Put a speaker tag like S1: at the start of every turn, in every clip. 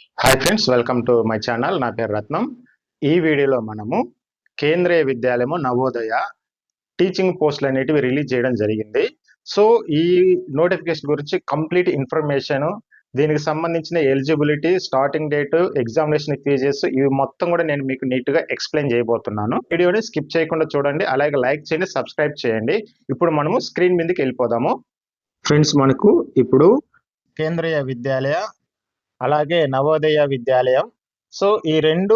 S1: Hi friends, welcome to my channel. నా పేరు రత్నం. ఈ వీడియోలో మనము కేంద్రీయ విద్యాలయము నవోదయ టీచింగ్ పోస్టులు అనేటివి రిలీజ్ చేయడం జరిగింది. సో ఈ నోటిఫికేషన్ గురించి కంప్లీట్ ఇన్ఫర్మేషన్, దీనికి సంబంధించిన eligibility, starting date, examination fees ఇవి మొత్తం కూడా నేను మీకు నీట్గా ఎక్స్ప్లెయిన్ చేయబోతున్నాను. వీడియోని స్కిప్ చేయకుండా చూడండి, అలాగే లైక్ చేయండి, సబ్స్క్రైబ్ చేయండి. ఇప్పుడు మనము స్క్రీన్ మీదకి వెళ్ళిపోదాము. ఫ్రెండ్స్, మనకు ఇప్పుడు కేంద్రీయ విద్యాలయ అలాగే నవోదయ విద్యాలయం, సో ఈ రెండు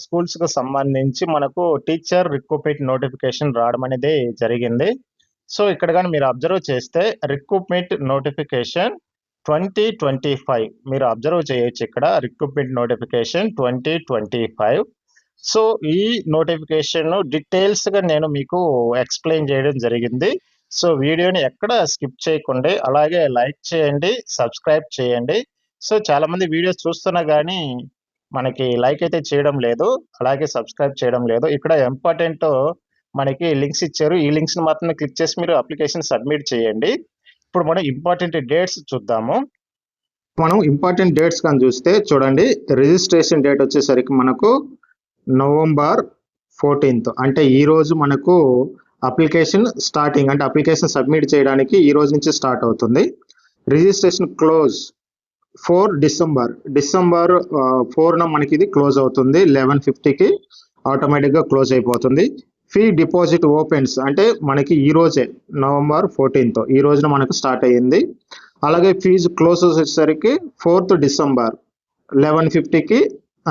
S1: స్కూల్స్ కు సంబంధించి మనకు టీచర్ రిక్రూట్మెంట్ నోటిఫికేషన్ రావడం అనేది జరిగింది. సో ఇక్కడ కానీ మీరు అబ్జర్వ్ చేస్తే రిక్రూట్మెంట్ నోటిఫికేషన్ 2025 మీరు అబ్జర్వ్ చేయొచ్చు. ఇక్కడ రిక్రూట్మెంట్ నోటిఫికేషన్ 2025. సో ఈ నోటిఫికేషన్ డీటెయిల్స్ గా నేను మీకు ఎక్స్ప్లెయిన్ చేయడం జరిగింది. సో వీడియోని ఎక్కడ స్కిప్ చేయకుండా అలాగే లైక్ చేయండి, సబ్స్క్రైబ్ చేయండి. సో చాలా మంది వీడియోస్ చూస్తున్నా కానీ మనకి లైక్ అయితే చేయడం లేదు, అలాగే సబ్స్క్రైబ్ చేయడం లేదు. ఇక్కడ ఇంపార్టెంట్ మనకి లింక్స్ ఇచ్చారు, ఈ లింక్స్ ని మాత్రం క్లిక్ చేసి మీరు అప్లికేషన్ సబ్మిట్ చేయండి. ఇప్పుడు మనం ఇంపార్టెంట్ డేట్స్ చూద్దాము. మనం ఇంపార్టెంట్ డేట్స్ కానీ చూస్తే చూడండి, రిజిస్ట్రేషన్ డేట్ వచ్చేసరికి మనకు నవంబర్ 14th, అంటే ఈ రోజు మనకు అప్లికేషన్ స్టార్టింగ్, అంటే అప్లికేషన్ సబ్మిట్ చేయడానికి ఈ రోజు నుంచి స్టార్ట్ అవుతుంది. రిజిస్ట్రేషన్ క్లోజ్ 4 డిసెంబర్ 4న మనకి ఇది క్లోజ్ అవుతుంది. 11:50కి ఆటోమేటిక్గా క్లోజ్ అయిపోతుంది. ఫీ డిపాజిట్ ఓపెన్స్ అంటే మనకి ఈ రోజే నవంబర్ 14th ఈ రోజున మనకు స్టార్ట్ అయ్యింది. అలాగే ఫీజు క్లోజ్ వచ్చేసరికి 4th డిసెంబర్ 11:50కి,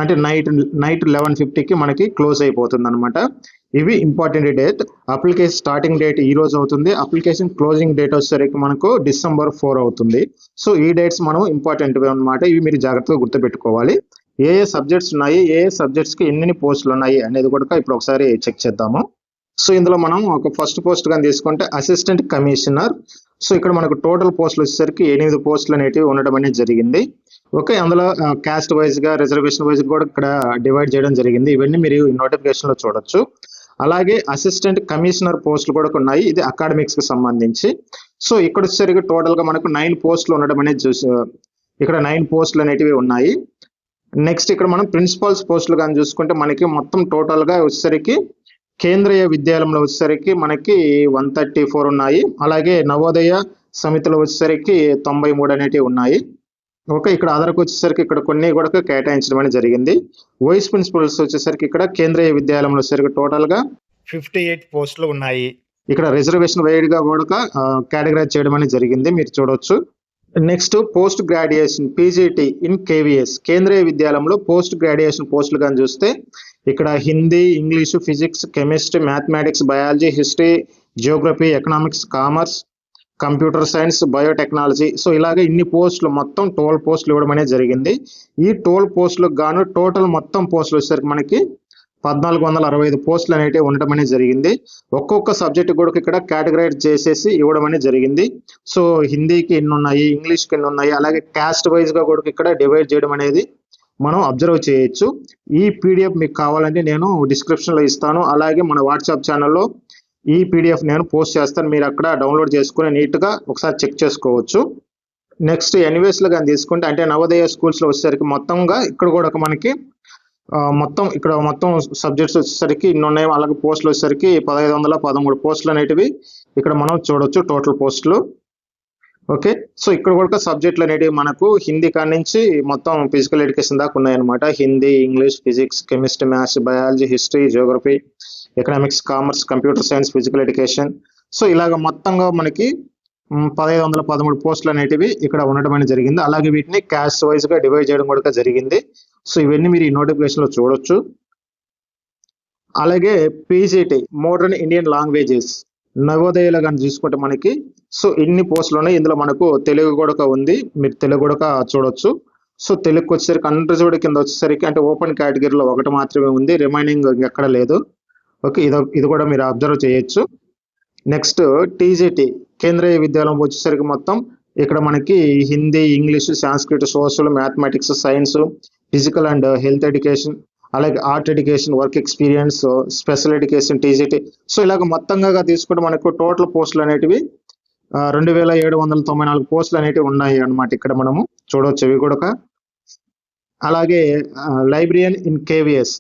S1: అంటే నైట్ 11:50కి మనకి క్లోజ్ అయిపోతుంది అనమాట. ఇవి important date. Application starting date ఈ రోజు అవుతుంది, అప్లికేషన్ క్లోజింగ్ డేట్ వచ్చేసరికి మనకు December 4 అవుతుంది. సో ఈ డేట్స్ మనం ఇంపార్టెంట్ అనమాట. ఇవి మీరు జాగ్రత్తగా గుర్తుపెట్టుకోవాలి. ఏ సబ్జెక్ట్స్ ఉన్నాయి, ఏ సబ్జెక్ట్స్కి ఎన్ని పోస్టులు ఉన్నాయి అనేది కూడా ఇప్పుడు ఒకసారి చెక్ చేద్దాము. సో ఇందులో మనం ఒక ఫస్ట్ పోస్ట్ కానీ తీసుకుంటే అసిస్టెంట్ కమిషనర్. సో ఇక్కడ మనకు టోటల్ పోస్టులు వచ్చేసరికి 8 పోస్టులు అనేటివి ఉండడం అనేది జరిగింది. ఓకే, అందులో క్యాస్ట్ వైజ్ గా, రిజర్వేషన్ వైజ్ కూడా ఇక్కడ డివైడ్ చేయడం జరిగింది. ఇవన్నీ మీరు నోటిఫికేషన్ లో చూడొచ్చు. అలాగే అసిస్టెంట్ కమిషనర్ పోస్టులు కూడా ఉన్నాయి, ఇది అకాడమిక్స్ కి సంబంధించి. సో ఇక్కడ వచ్చేసరికి టోటల్ గా మనకు 9 పోస్టులు ఉండడం అనేది ఇక్కడ 9 పోస్టులు అనేటివి ఉన్నాయి. నెక్స్ట్ ఇక్కడ మనం ప్రిన్సిపల్స్ పోస్టులు కానీ చూసుకుంటే మనకి మొత్తం టోటల్ గా వచ్చేసరికి కేంద్రీయ విద్యాలయంలో వచ్చేసరికి మనకి 134 ఉన్నాయి. అలాగే నవోదయ సమితిలో వచ్చేసరికి 93 అనేటివి ఉన్నాయి. ఓకే, ఇక్కడ అదర్కి వచ్చేసరికి ఇక్కడ కొన్ని కూడా కేటాయించడం అనేది జరిగింది. వైస్ ప్రిన్సిపల్స్ వచ్చేసరికి ఇక్కడ కేంద్రీయ విద్యాలయంలో వచ్చేసరికి టోటల్ గా 58 పోస్టులు ఉన్నాయి. ఇక్కడ రిజర్వేషన్ వైడ్ గా కూడా కేటగరైజ్ చేయడం అనేది జరిగింది, మీరు చూడొచ్చు. Next post graduation PGT in KVS, కేంద్రీయ విద్యాలయంలో పోస్ట్ గ్రాడ్యుయేషన్ పోస్టులు కానీ చూస్తే ఇక్కడ Hindi, English, physics, chemistry, mathematics, biology, history, Geography, economics, commerce, computer science, biotechnology. So ఇలాగే ఇన్ని పోస్టులు మొత్తం 12 పోస్టులు ఇవ్వడం అనేది జరిగింది. ఈ 12 పోస్టులకు గాను టోటల్ మొత్తం పోస్టులు వచ్చేసరికి మనకి 1465 పోస్టులు అనేవి ఉండడం అనేది జరిగింది. ఒక్కొక్క సబ్జెక్ట్ కూడా ఇక్కడ కేటగరైజ్ చేసేసి ఇవ్వడం అనేది జరిగింది. సో హిందీకి ఎన్ని ఉన్నాయి, ఇంగ్లీష్కి ఎన్ని ఉన్నాయి, అలాగే క్యాస్ట్ వైజ్ గా కూడా ఇక్కడ డివైడ్ చేయడం అనేది మనం అబ్జర్వ్ చేయొచ్చు. ఈ పీడిఎఫ్ మీకు కావాలంటే నేను డిస్క్రిప్షన్ లో ఇస్తాను, అలాగే మన వాట్సాప్ ఛానల్లో ఈ పీడిఎఫ్ నేను పోస్ట్ చేస్తాను, మీరు అక్కడ డౌన్లోడ్ చేసుకుని నీట్గా ఒకసారి చెక్ చేసుకోవచ్చు. నెక్స్ట్ ఎన్విఎస్ లో కానీ తీసుకుంటే, అంటే నవోదయ స్కూల్స్ లో వచ్చేసరికి మొత్తంగా ఇక్కడ కూడా మనకి ఇక్కడ మొత్తం సబ్జెక్ట్స్ వచ్చేసరికి ఇన్ని ఉన్నాయి. అలాగే పోస్టులు వచ్చేసరికి 1513 పోస్టులు అనేటివి ఇక్కడ మనం చూడొచ్చు, టోటల్ పోస్టులు. ఓకే, సో ఇక్కడ కూడా సబ్జెక్టులు అనేటివి మనకు హిందీ కాడి నుంచి మొత్తం ఫిజికల్ ఎడ్యుకేషన్ దాకా ఉన్నాయన్నమాట. Hindi, English, physics, chemistry, maths, biology, history, Geography, economics, commerce, computer science, physical education. So ఇలాగ మొత్తంగా మనకి 1513 పోస్టులు అనేటివి ఇక్కడ ఉండడం అనేది జరిగింది. అలాగే వీటిని క్యాస్ట్ వైజ్ గా డివైడ్ చేయడం కూడా జరిగింది. సో ఇవన్నీ మీరు ఈ నోటిఫికేషన్ లో చూడొచ్చు. అలాగే పీజీటీ మోడర్న్ ఇండియన్ లాంగ్వేజెస్ నవోదయలో కానీ చూసుకుంటే మనకి సో ఇన్ని పోస్టులు ఉన్నాయి. ఇందులో మనకు తెలుగు కూడా ఉంది, మీరు తెలుగు కూడా చూడొచ్చు. సో తెలుగుకి వచ్చేసరికి అన్రిజర్వ్డ్ కింద వచ్చేసరికి, అంటే ఓపెన్ కేటగిరీలో 1 మాత్రమే ఉంది, రిమైనింగ్ ఎక్కడ లేదు. ఓకే, ఇది కూడా మీరు అబ్జర్వ్ చేయొచ్చు. నెక్స్ట్ టీజీటీ కేంద్రీయ విద్యాలయం వచ్చేసరికి మొత్తం ఇక్కడ మనకి Hindi, English, Sanskrit, social, mathematics, science, physical and health education, అలాగే art education, work experience, special education TGT. So ఇలాగ మొత్తంగా తీసుకుంటే మనకు టోటల్ పోస్టులు అనేటివి 2794 పోస్టులు అనేటివి ఉన్నాయి అన్నమాట. ఇక్కడ మనము చూడవచ్చు. ఇవి కూడా అలాగే librarian in KVS.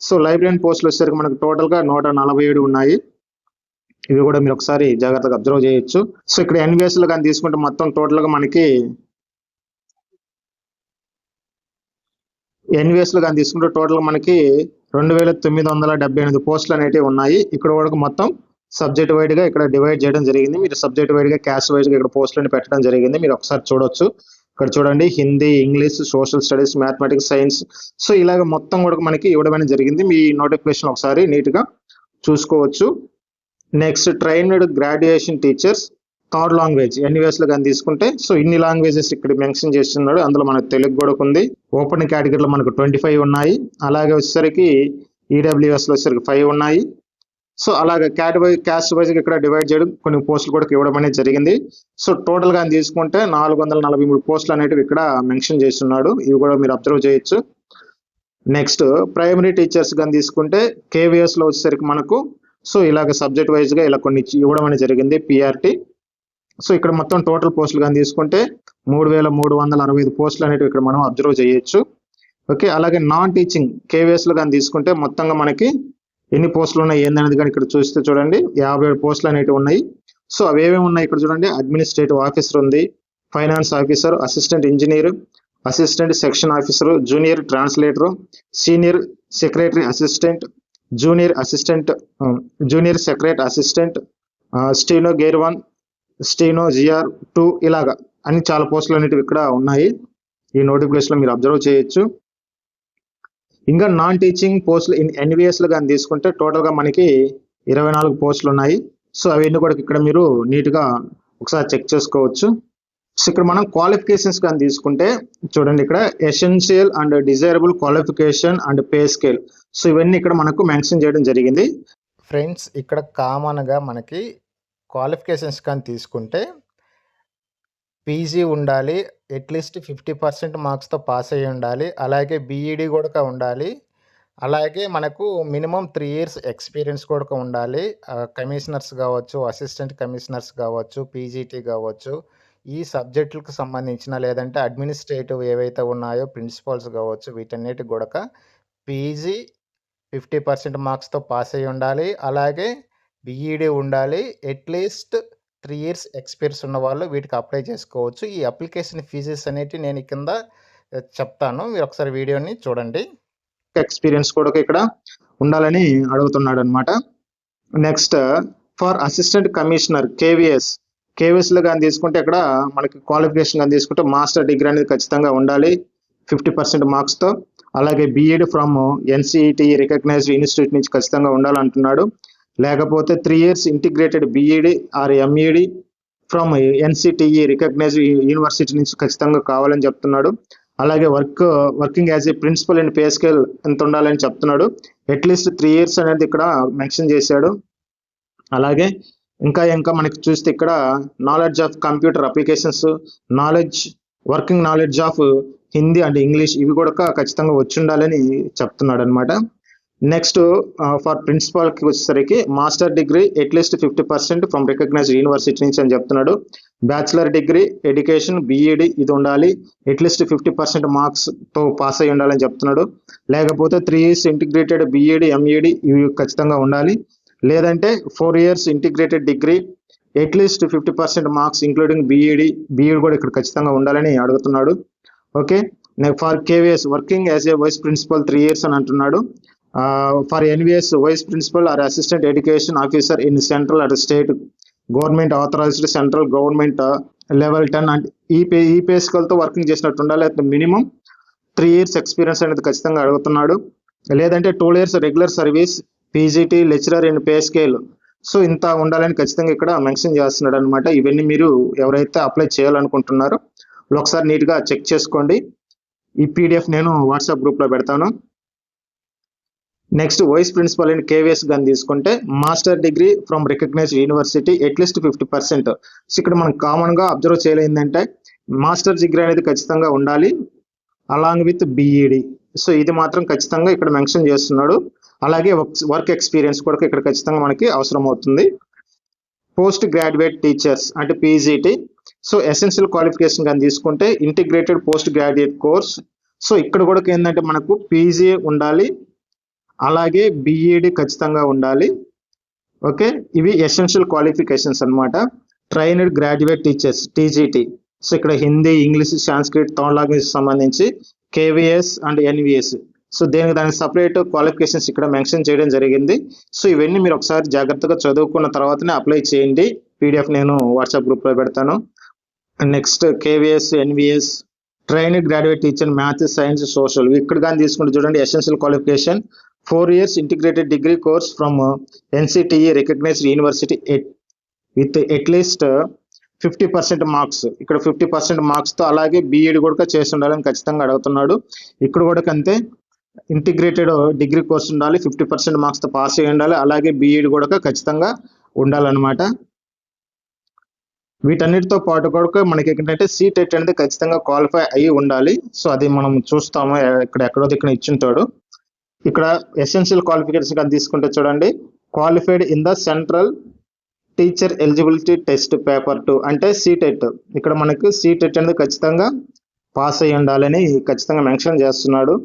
S1: So librarian పోస్టులు వచ్చేసరికి మనకు టోటల్గా 147 ఉన్నాయి. ఇవి కూడా మీరు ఒకసారి జాగ్రత్తగా అబ్జర్వ్ చేయొచ్చు. సో ఇక్కడ ఎన్విఎస్లో కానీ తీసుకుంటే మొత్తం టోటల్గా మనకి ఎన్విఎస్లో కానీ తీసుకుంటే టోటల్గా మనకి 2978 పోస్టులు అనేటివి ఉన్నాయి. ఇక్కడ వరకు మొత్తం సబ్జెక్ట్ వైడ్గా ఇక్కడ డివైడ్ చేయడం జరిగింది. మీరు సబ్జెక్ట్ వైడ్గా క్యాస్ట్ వైడ్గా ఇక్కడ పోస్టులను పెట్టడం జరిగింది. మీరు ఒకసారి చూడొచ్చు. ఇక్కడ చూడండి, Hindi, English, social studies, mathematics, science. So ఇలాగ మొత్తం కూడా మనకి ఇవ్వడం జరిగింది. మీ నోటిఫికేషన్ ఒకసారి నీట్గా చూసుకోవచ్చు. Next trained graduation teachers third language ఎన్విఎస్లో కానీ తీసుకుంటే సో ఇన్ని లాంగ్వేజెస్ ఇక్కడ మెన్షన్ చేస్తున్నాడు. అందులో మనకు తెలుగు కూడా ఉంది. ఓపెన్ కేటగిరీలో మనకు 25 ఉన్నాయి. అలాగే వచ్చేసరికి ఈడబ్ల్యూఎస్లో వచ్చేసరికి 5 ఉన్నాయి. సో అలాగే క్యాస్ట్ వైజ్ ఇక్కడ డివైడ్ చేయడం, కొన్ని పోస్టులు కూడా ఇవ్వడం అనేది జరిగింది. సో టోటల్ గా తీసుకుంటే 443 పోస్టులు అనేటివి ఇక్కడ మెన్షన్ చేస్తున్నాడు. ఇవి కూడా మీరు అబ్జర్వ్ చేయొచ్చు. నెక్స్ట్ ప్రైమరీ టీచర్స్ కానీ తీసుకుంటే కేవీఎస్ లో వచ్చేసరికి మనకు సో ఇలాగ సబ్జెక్ట్ వైజ్ గా ఇలా కొన్ని ఇవ్వడం అనేది జరిగింది, పిఆర్టీ. సో ఇక్కడ మొత్తం టోటల్ పోస్టులు కానీ తీసుకుంటే 3365 పోస్టులు అనేటివి ఇక్కడ మనం అబ్జర్వ్ చేయొచ్చు. ఓకే, అలాగే నాన్ టీచింగ్ కేవీఎస్ లో కానీ తీసుకుంటే మొత్తంగా మనకి ఎన్ని పోస్టులు ఉన్నాయి ఏందనేది కానీ ఇక్కడ చూస్తే చూడండి, 57 పోస్టులు అనేటివి ఉన్నాయి. సో అవి ఏమేమి ఉన్నాయి ఇక్కడ చూడండి, అడ్మినిస్ట్రేటివ్ ఆఫీసర్ ఉంది, finance officer, assistant engineer, assistant section officer, junior translator, senior secretary assistant, junior assistant, junior secretary assistant, stenographer 1, steno GR 2, ఇలాగా అన్ని చాలా పోస్టులు అనేటివి ఇక్కడ ఉన్నాయి. ఈ నోటిఫికేషన్ లో మీరు అబ్జర్వ్ చేయొచ్చు. ఇంకా నాన్ టీచింగ్ పోస్టులు ఇన్ ఎన్విఎస్ లో కానీ తీసుకుంటే టోటల్ గా మనకి 24 పోస్టులు ఉన్నాయి. సో అవన్నీ కూడా ఇక్కడ మీరు నీట్ గా ఒకసారి చెక్ చేసుకోవచ్చు. సో ఇక్కడ మనం క్వాలిఫికేషన్స్ కానీ తీసుకుంటే చూడండి, ఇక్కడ essential and desirable qualification and pay scale. So ఇవన్నీ ఇక్కడ మనకు మెన్షన్ చేయడం జరిగింది.
S2: ఫ్రెండ్స్, ఇక్కడ కామన్గా మనకి క్వాలిఫికేషన్స్ కానీ తీసుకుంటే పీజీ ఉండాలి, అట్లీస్ట్ 50% మార్క్స్తో పాస్ అయ్యి ఉండాలి, అలాగే బీఈడి కూడా ఉండాలి, అలాగే మనకు మినిమం 3 years ఎక్స్పీరియన్స్ కూడా ఉండాలి. కమిషనర్స్ కావచ్చు, అసిస్టెంట్ కమిషనర్స్ కావచ్చు, పీజీటీ కావచ్చు, ఈ సబ్జెక్టులకు సంబంధించిన లేదంటే అడ్మినిస్ట్రేటివ్ ఏవైతే ఉన్నాయో ప్రిన్సిపల్స్ కావచ్చు, వీటన్నిటి కూడా పీజీ 50% మార్క్స్తో పాస్ అయ్యి ఉండాలి, అలాగే బీఈడి ఉండాలి, అట్లీస్ట్ 3 years ఎక్స్పీరియన్స్ ఉన్న వాళ్ళు వీటికి అప్లై చేసుకోవచ్చు. ఈ అప్లికేషన్ ఫీజెస్ అనేవి నేను కింద చెప్తాను, మీరు ఒకసారి వీడియోని చూడండి.
S1: ఎక్స్పీరియన్స్ కూడా ఇక్కడ ఉండాలని అడుగుతున్నాడు అనమాట. Next for assistant commissioner KVS లో కానీ తీసుకుంటే ఇక్కడ మనకి క్వాలిఫికేషన్ కానీ తీసుకుంటే మాస్టర్ డిగ్రీ అనేది ఖచ్చితంగా ఉండాలి 50% మార్క్స్ తో. అలాగే BEd from NCET recognised institute నుంచి ఖచ్చితంగా ఉండాలంటున్నాడు. లేకపోతే 3 years integrated BEd or MEd from NCTE recognised university నుంచి ఖచ్చితంగా కావాలని చెప్తున్నాడు. అలాగే working as a principal and pay scale ఎంత ఉండాలని చెప్తున్నాడు. అట్లీస్ట్ 3 years అనేది ఇక్కడ మెన్షన్ చేశాడు. అలాగే ఇంకా మనకి చూస్తే ఇక్కడ knowledge of computer applications, working knowledge of Hindi and English, ఇవి కూడా ఖచ్చితంగా వచ్చి ఉండాలని చెప్తున్నాడు అనమాట. నెక్స్ట్ ఫర్ ప్రిన్సిపల్కి వచ్చేసరికి master degree at least 50% from recognised university నుంచి అని చెప్తున్నాడు. బ్యాచిలర్ డిగ్రీ ఎడ్యుకేషన్ బీఈడి ఇది ఉండాలి, అట్లీస్ట్ 50% మార్క్స్తో పాస్ అయ్యి ఉండాలని చెప్తున్నాడు. లేకపోతే 3 years ఇంటిగ్రేటెడ్ బీఈడి ఎంఈడి ఇవి ఖచ్చితంగా ఉండాలి. లేదంటే 4 years integrated degree at least 50% marks including BEd కూడా ఇక్కడ ఖచ్చితంగా ఉండాలని అడుగుతున్నాడు. Okay, for KVS working as a vice principal 3 years అని అంటున్నాడు. For NVS vice principal or assistant education officer in central and state government authorised central government level 10 and ఈ pay స్కేల్తో working చేసినట్టు ఉండాలి. మినిమం 3 years ఎక్స్పీరియన్స్ అనేది ఖచ్చితంగా అడుగుతున్నాడు. లేదంటే 2 years regular service PGT lecturer in pay scale, so ఇంత ఉండాలని ఖచ్చితంగా ఇక్కడ మెన్షన్ చేస్తున్నాడు అనమాట. ఇవన్నీ మీరు ఎవరైతే అప్లై చేయాలనుకుంటున్నారో ఒకసారి నీట్గా చెక్ చేసుకోండి. ఈ పీడిఎఫ్ నేను వాట్సాప్ గ్రూప్లో పెడతాను. Next vice principal and KVS కానీ తీసుకుంటే master degree from recognised university at least 50%. So ఇక్కడ మనం కామన్గా అబ్జర్వ్ చేయలేదంటే మాస్టర్ డిగ్రీ అనేది ఖచ్చితంగా ఉండాలి అలాంగ్ విత్ బీఈడి. సో ఇది మాత్రం ఖచ్చితంగా ఇక్కడ మెన్షన్ చేస్తున్నాడు. అలాగే వర్క్ ఎక్స్పీరియన్స్ కూడా ఇక్కడ ఖచ్చితంగా మనకి అవసరం అవుతుంది. పోస్ట్ గ్రాడ్యుయేట్ టీచర్స్ అంటే పీజీటీ. సో ఎసెన్షియల్ క్వాలిఫికేషన్ కానీ తీసుకుంటే integrated post graduate course, so ఇక్కడ కూడా ఏంటంటే మనకు పీజీ ఉండాలి, అలాగే బీఈడి ఖచ్చితంగా ఉండాలి. ఓకే, ఇవి ఎసెన్షియల్ క్వాలిఫికేషన్స్ అన్నమాట. Trained graduate teachers TGT. So ఇక్కడ Hindi, English, Sanskrit, third language సంబంధించి కేవీఎస్ అండ్ ఎన్విఎస్. సో దానికి సపరేట్ క్వాలిఫికేషన్స్ ఇక్కడ మెన్షన్ చేయడం జరిగింది. సో ఇవన్నీ మీరు ఒకసారి జాగ్రత్తగా చదువుకున్న తర్వాతనే అప్లై చేయండి. పీడిఎఫ్ నేను వాట్సాప్ గ్రూప్లో పెడతాను. Next KVS, NVS, trained graduate teacher maths, science, social. ఇక్కడ కానీ తీసుకుంటే చూడండి, essential qualification 4 years integrated degree course from NCTE recognised university with at least 50% marks. ఇక్కడ 50% మార్క్స్తో అలాగే బీఈడి కూడా చేసి ఉండాలని ఖచ్చితంగా అడుగుతున్నాడు. ఇక్కడ కూడా అంతే, ఇంటిగ్రేటెడ్ డిగ్రీ కోర్స్ ఉండాలి, 50% మార్క్స్తో పాస్ అయ్యి ఉండాలి, అలాగే బీఈడి కూడా ఖచ్చితంగా ఉండాలన్నమాట. వీటన్నిటితో పాటు కూడా మనకి ఏంటంటే సీటెట్ అనేది ఖచ్చితంగా క్వాలిఫై అయ్యి ఉండాలి. సో అది మనం చూస్తాము, ఎక్కడో ఇచ్చింటాడు. ఇక్కడ ఎసెన్షియల్ క్వాలిఫికేషన్ కానీ తీసుకుంటే చూడండి, qualified in the central teacher eligibility test paper 2 అంటే సీటెట్. ఇక్కడ మనకు సీటెట్ అనేది ఖచ్చితంగా పాస్ అయ్యి ఉండాలని ఖచ్చితంగా మెన్షన్ చేస్తున్నాడు.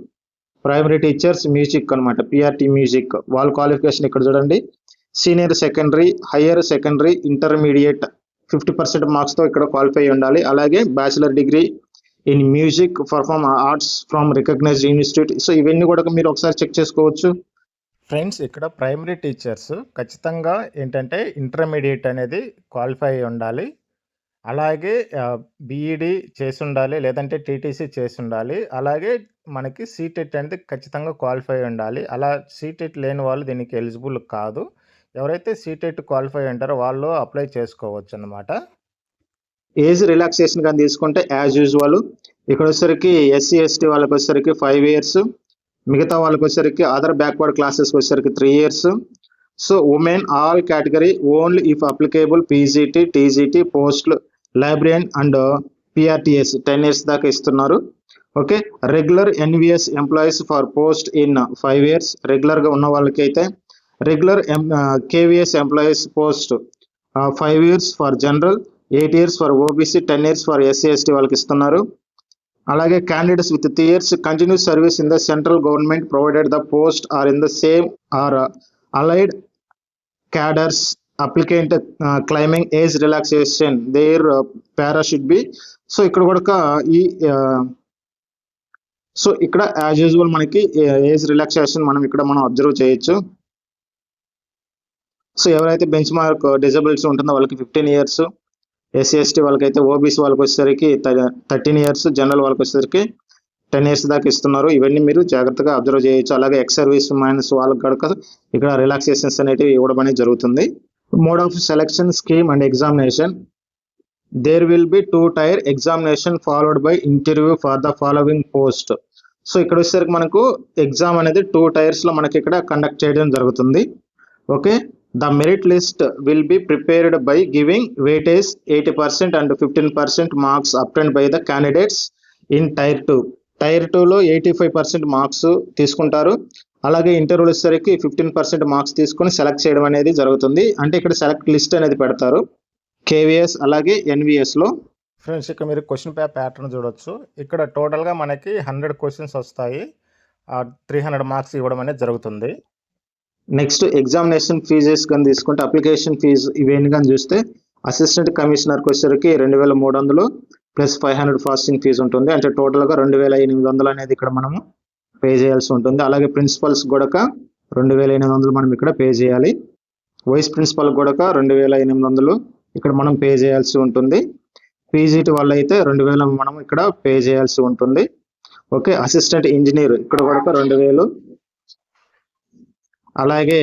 S1: ప్రైమరీ టీచర్స్ మ్యూజిక్ అనమాట, పిఆర్టీ మ్యూజిక్, వాళ్ళ క్వాలిఫికేషన్ ఇక్కడ చూడండి, senior secondary, higher secondary, intermediate 50% మార్క్స్తో ఇక్కడ క్వాలిఫై అయ్యి ఉండాలి. అలాగే bachelor degree in music perform arts from recognised institute. So ఇవన్నీ కూడా మీరు ఒకసారి చెక్ చేసుకోవచ్చు.
S2: ఫ్రెండ్స్, ఇక్కడ ప్రైమరీ టీచర్స్ ఖచ్చితంగా ఏంటంటే ఇంటర్మీడియట్ అనేది క్వాలిఫై అయి ఉండాలి. అలాగే బీఈడి చేసి ఉండాలి, లేదంటే టీటీసీ చేసి ఉండాలి. అలాగే మనకి సీటెట్ అనేది ఖచ్చితంగా క్వాలిఫై అయి ఉండాలి. అలా సీటెట్ లేని వాళ్ళు దీనికి ఎలిజిబుల్ కాదు. ఎవరైతే సీటెట్ క్వాలిఫై ఉంటారో వాళ్ళు అప్లై చేసుకోవచ్చు అన్నమాట.
S1: ఏజ్ రిలాక్సేషన్ కానీ తీసుకుంటే యాజ్ యూజువల్ ఇక్కడ వచ్చేసరికి ఎస్సీ ఎస్టీ వాళ్ళకి వచ్చేసరికి 5 years, మిగతా వాళ్ళకి వచ్చేసరికి అదర్ బ్యాక్వర్డ్ క్లాసెస్కి వచ్చేసరికి 3 years. So women all category only if applicable PGT, TGT, post librarian and PRTs 10 years దాకా ఇస్తున్నారు. Okay, regular NVS employees for post in 5 years, రెగ్యులర్గా ఉన్న వాళ్ళకి అయితే. Regular KVS employees post 5 years for general, 8 years for OBC, 10 years for SC ST వాళ్ళకి ఇస్తున్నారు. అలాగే candidates with 3 years continuous service in the central government provided the post are in the same or allied cadres applicant claiming age relaxation there para should be. So ఇక్కడ కూడా ఇక్కడ as usual మనకి age relaxation మనం observe చేయొచ్చు. So ఎవరైతే benchmark disability ఉంటుందో వాళ్ళకి 15 years, SC ST వాళ్ళకైతే, ఓబీసీ వాళ్ళకి వచ్చేసరికి 13 years, జనరల్ వాళ్ళకి వచ్చేసరికి 10 years దాకా ఇస్తున్నారు. ఇవన్నీ మీరు జాగ్రత్తగా అబ్జర్వ్ చేయొచ్చు. అలాగే ఎక్స్ సర్వీస్ మైనస్ వాళ్ళకి కనుక ఇక్కడ రిలాక్సేషన్స్ అనేవి ఇవ్వడం అనేది జరుగుతుంది. Mode of selection scheme and examination. There will be 2-tier examination followed by interview for the following post. So ఇక్కడ వచ్చేసరికి మనకు ఎగ్జామ్ అనేది 2 tiers లో మనకి ఇక్కడ కండక్ట్ చేయడం జరుగుతుంది. Okay, the merit list will be prepared by giving weightage 80% and 15% marks obtained by the candidates in tier 2. tier 2లో 85% మార్క్స్ తీసుకుంటారు. అలాగే ఇంటర్వ్యూలు వచ్చేసరికి 15% మార్క్స్ తీసుకొని సెలెక్ట్ చేయడం అనేది జరుగుతుంది. అంటే ఇక్కడ సెలెక్ట్ లిస్ట్ అనేది పెడతారు కేవీఎస్ అలాగే ఎన్విఎస్లో.
S2: ఫ్రెండ్స్, ఇక్కడ మీరు క్వశ్చన్ ప్యాటర్న్ చూడొచ్చు. ఇక్కడ టోటల్గా మనకి 100 questions వస్తాయి. 300 మార్క్స్ ఇవ్వడం అనేది జరుగుతుంది.
S1: నెక్స్ట్ ఎగ్జామినేషన్ ఫీజెస్ కానీ తీసుకుంటే అప్లికేషన్ ఫీజు ఇవన్నీ కానీ చూస్తే అసిస్టెంట్ కమిషనర్కి వచ్చేసరికి 2300 ప్లస్ 500 ప్రాసెసింగ్ ఫీజు ఉంటుంది. అంటే టోటల్గా 2800 అనేది ఇక్కడ మనము పే చేయాల్సి ఉంటుంది. అలాగే ప్రిన్సిపల్స్ కూడా 2800 మనం ఇక్కడ పే చేయాలి. వైస్ ప్రిన్సిపల్ కూడా 2800 ఇక్కడ మనం పే చేయాల్సి ఉంటుంది. పీజీటీ వల్ల అయితే 2000 మనం ఇక్కడ పే చేయాల్సి ఉంటుంది. ఓకే, అసిస్టెంట్ ఇంజనీర్ ఇక్కడ కూడా 2000. అలాగే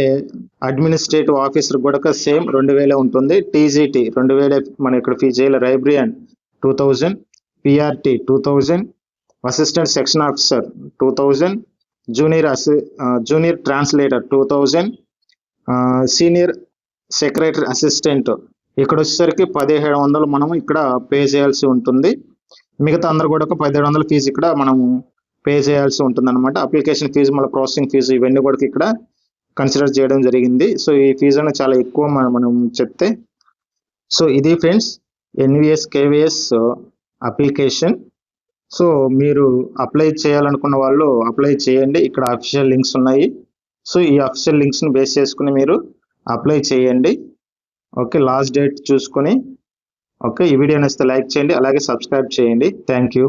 S1: అడ్మినిస్ట్రేటివ్ ఆఫీసర్ కూడా సేమ్ 2000 ఉంటుంది. టీజీటీ 2000 మనం ఇక్కడ ఫీజు చేయాలి. Librarian 2000, PRT 2000, assistant section officer 2000, junior translator 2000, senior secretary assistant ఇక్కడ వచ్చేసరికి 1700 మనం ఇక్కడ పే చేయాల్సి ఉంటుంది. మిగతా అందరు కూడా 1700 ఫీజు ఇక్కడ మనము పే చేయాల్సి ఉంటుంది అనమాట. అప్లికేషన్ ఫీజు, మళ్ళీ ప్రాసెసింగ్ ఫీజు ఇవన్నీ కూడా ఇక్కడ కన్సిడర్ చేయడం జరిగింది. సో ఈ ఫీజు అనేది చాలా ఎక్కువ మనం చెప్తే. సో ఇది friends NVS KVS application. So మీరు అప్లై చేయాలనుకున్న వాళ్ళు అప్లై చేయండి. ఇక్కడ అఫీషియల్ లింక్స్ ఉన్నాయి. సో ఈ అఫీషియల్ లింక్స్ని బేస్ చేసుకుని మీరు అప్లై చేయండి. ఓకే, లాస్ట్ డేట్ చూసుకొని. ఓకే, ఈ వీడియో నచ్చితే లైక్ చేయండి, అలాగే సబ్స్క్రైబ్ చేయండి. Thank you.